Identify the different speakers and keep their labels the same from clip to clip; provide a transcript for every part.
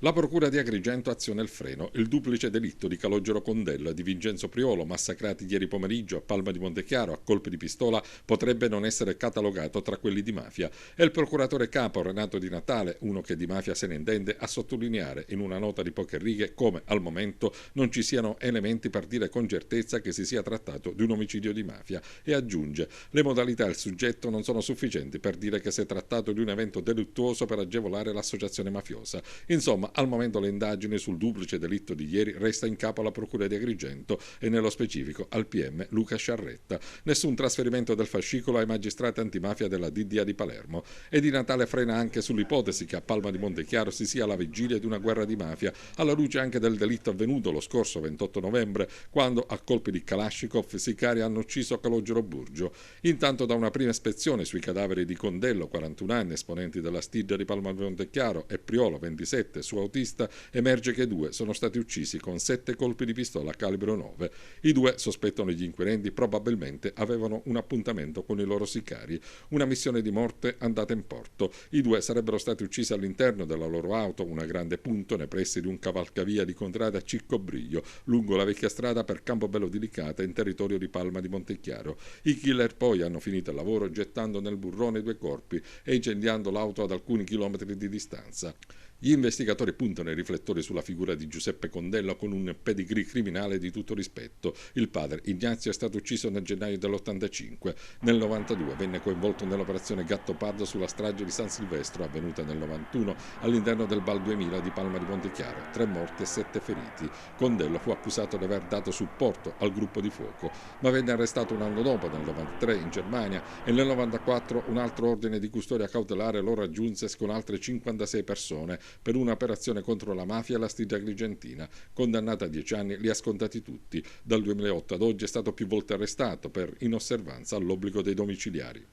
Speaker 1: La procura di Agrigento aziona il freno. Il duplice delitto di Calogero Condello e di Vincenzo Priolo, massacrati ieri pomeriggio a Palma di Montechiaro a colpi di pistola, potrebbe non essere catalogato tra quelli di mafia. E il procuratore capo Renato Di Natale, uno che di mafia se ne intende, a sottolineare in una nota di poche righe come al momento non ci siano elementi per dire con certezza che si sia trattato di un omicidio di mafia, e aggiunge: le modalità e il soggetto non sono sufficienti per dire che si è trattato di un evento delittuoso per agevolare l'associazione mafiosa. Insomma, al momento le indagini sul duplice delitto di ieri resta in capo alla Procura di Agrigento e nello specifico al PM Luca Sciarretta. Nessun trasferimento del fascicolo ai magistrati antimafia della DDA di Palermo. E Di Natale frena anche sull'ipotesi che a Palma di Montechiaro si sia alla vigilia di una guerra di mafia, alla luce anche del delitto avvenuto lo scorso 28 novembre, quando a colpi di Kalashnikov sicari hanno ucciso Calogero Burgio. Intanto, da una prima ispezione sui cadaveri di Condello, 41 anni, esponenti della Stigia di Palma di Montechiaro, e Priolo, 27, suo autista, emerge che 2 sono stati uccisi con 7 colpi di pistola a calibro 9. I 2, sospettano gli inquirenti, probabilmente avevano un appuntamento con i loro sicari, una missione di morte andata in porto. I 2 sarebbero stati uccisi all'interno della loro auto, una grande punto, nei pressi di un cavalcavia di contrada a Ciccobriglio, lungo la vecchia strada per Campobello di Licata, in territorio di Palma di Montechiaro. I killer poi hanno finito il lavoro gettando nel burrone 2 corpi e incendiando l'auto ad alcuni chilometri di distanza. Gli investigatori puntano i riflettori sulla figura di Giuseppe Condello con un pedigree criminale di tutto rispetto. Il padre, Ignazio, è stato ucciso nel gennaio dell'85. Nel 92 venne coinvolto nell'operazione Gattopardo sulla strage di San Silvestro, avvenuta nel 91 all'interno del Val 2000 di Palma di Montechiaro. 3 morti e 7 feriti. Condello fu accusato di aver dato supporto al gruppo di fuoco, ma venne arrestato un anno dopo, nel 93, in Germania, e nel 94 un altro ordine di custodia cautelare lo raggiunse con altre 56 persone per un'operazione contro la mafia e la Stigia Agrigentina. Condannato a 10 anni, li ha scontati tutti. Dal 2008 ad oggi è stato più volte arrestato per inosservanza all'obbligo dei domiciliari.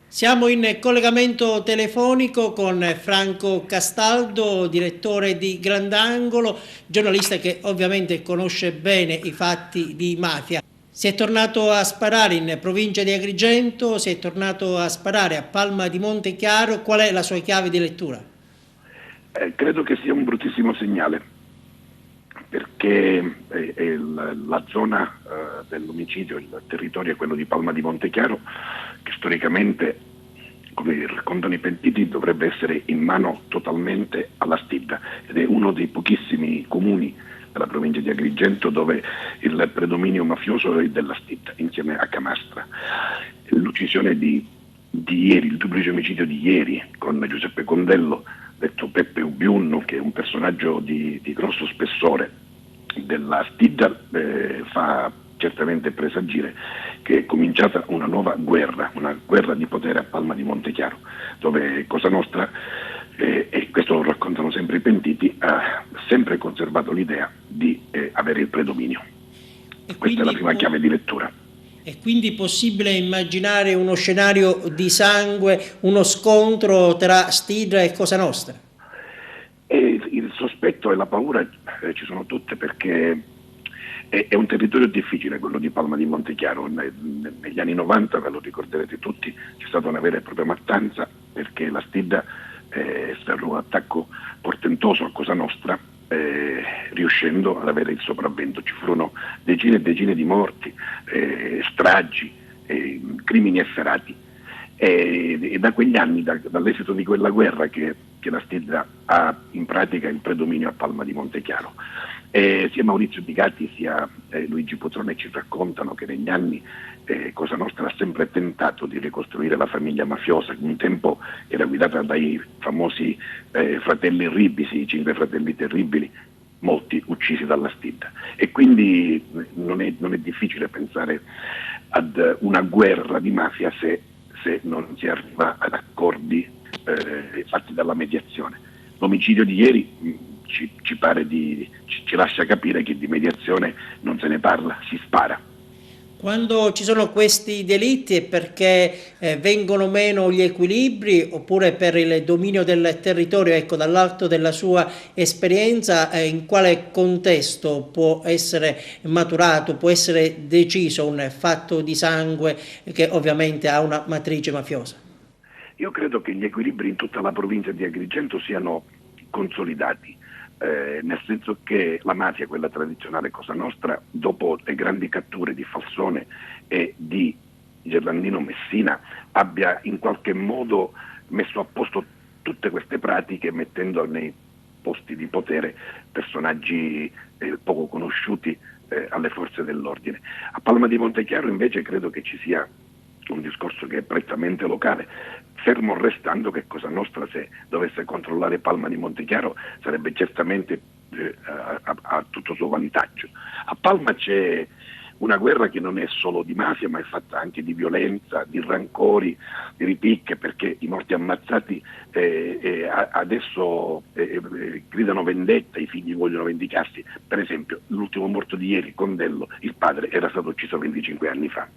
Speaker 2: Siamo in collegamento telefonico con Franco Castaldo, direttore di Grandangolo, giornalista che ovviamente conosce bene i fatti di mafia. Si è tornato a sparare in provincia di Agrigento, si è tornato a sparare a Palma di Montechiaro. Qual è la sua chiave di lettura?
Speaker 3: Credo che sia un bruttissimo segnale, perché la zona dell'omicidio, il territorio è quello di Palma di Montechiaro, che storicamente, come raccontano i pentiti, dovrebbe essere in mano totalmente alla Stigia, ed è uno dei pochissimi comuni della provincia di Agrigento dove il predominio mafioso è della Stigia, insieme a Camastra. L'uccisione di ieri, il duplice omicidio di ieri con Giuseppe Condello, detto Peppe Ubiunno, che è un personaggio di grosso spessore della Stigia, fa certamente presagire che è cominciata una nuova guerra, una guerra di potere a Palma di Montechiaro, dove Cosa Nostra, e questo lo raccontano sempre i pentiti, ha sempre conservato l'idea di avere il predominio. Questa è la prima chiave di lettura.
Speaker 2: È quindi possibile immaginare uno scenario di sangue, uno scontro tra Stigia e Cosa Nostra?
Speaker 3: Il sospetto e la paura ci sono tutte, perché è un territorio difficile quello di Palma di Montechiaro. Negli anni 90, ve lo ricorderete tutti, c'è stata una vera e propria mattanza, perché la Stigia sferrò un attacco portentoso a Cosa Nostra, riuscendo ad avere il sopravvento. Ci furono decine e decine di morti, stragi, crimini efferati, e da quegli anni, dall'esito di quella guerra, che la Stigia ha in pratica il predominio a Palma di Montechiaro. Sia Maurizio Bigatti sia Luigi Potrone ci raccontano che negli anni Cosa Nostra ha sempre tentato di ricostruire la famiglia mafiosa, che un tempo era guidata dai famosi fratelli Ribisi, i 5 fratelli terribili, molti uccisi dalla Stigia. E quindi non è difficile pensare ad una guerra di mafia se non si arriva ad accordi fatti dalla mediazione. L'omicidio di ieri ci pare ci lascia capire che di mediazione non se ne parla, si spara.
Speaker 2: Quando ci sono questi delitti è perché vengono meno gli equilibri, oppure per il dominio del territorio? Ecco, dall'alto della sua esperienza, in quale contesto può essere maturato, può essere deciso un fatto di sangue che ovviamente ha una matrice mafiosa?
Speaker 3: Io credo che gli equilibri in tutta la provincia di Agrigento siano consolidati, nel senso che la mafia, quella tradizionale Cosa Nostra, dopo le grandi catture di Falsone e di Gerlandino Messina, abbia in qualche modo messo a posto tutte queste pratiche, mettendo nei posti di potere personaggi poco conosciuti alle forze dell'ordine. A Palma di Montechiaro invece credo che ci sia un discorso che è prettamente locale, fermo restando che Cosa Nostra, se dovesse controllare Palma di Montechiaro, sarebbe certamente a tutto suo vantaggio. A Palma c'è una guerra che non è solo di mafia, ma è fatta anche di violenza, di rancori, di ripicche, perché i morti ammazzati adesso gridano vendetta, i figli vogliono vendicarsi. Per esempio, l'ultimo morto di ieri, Condello, il padre era stato ucciso 25 anni fa.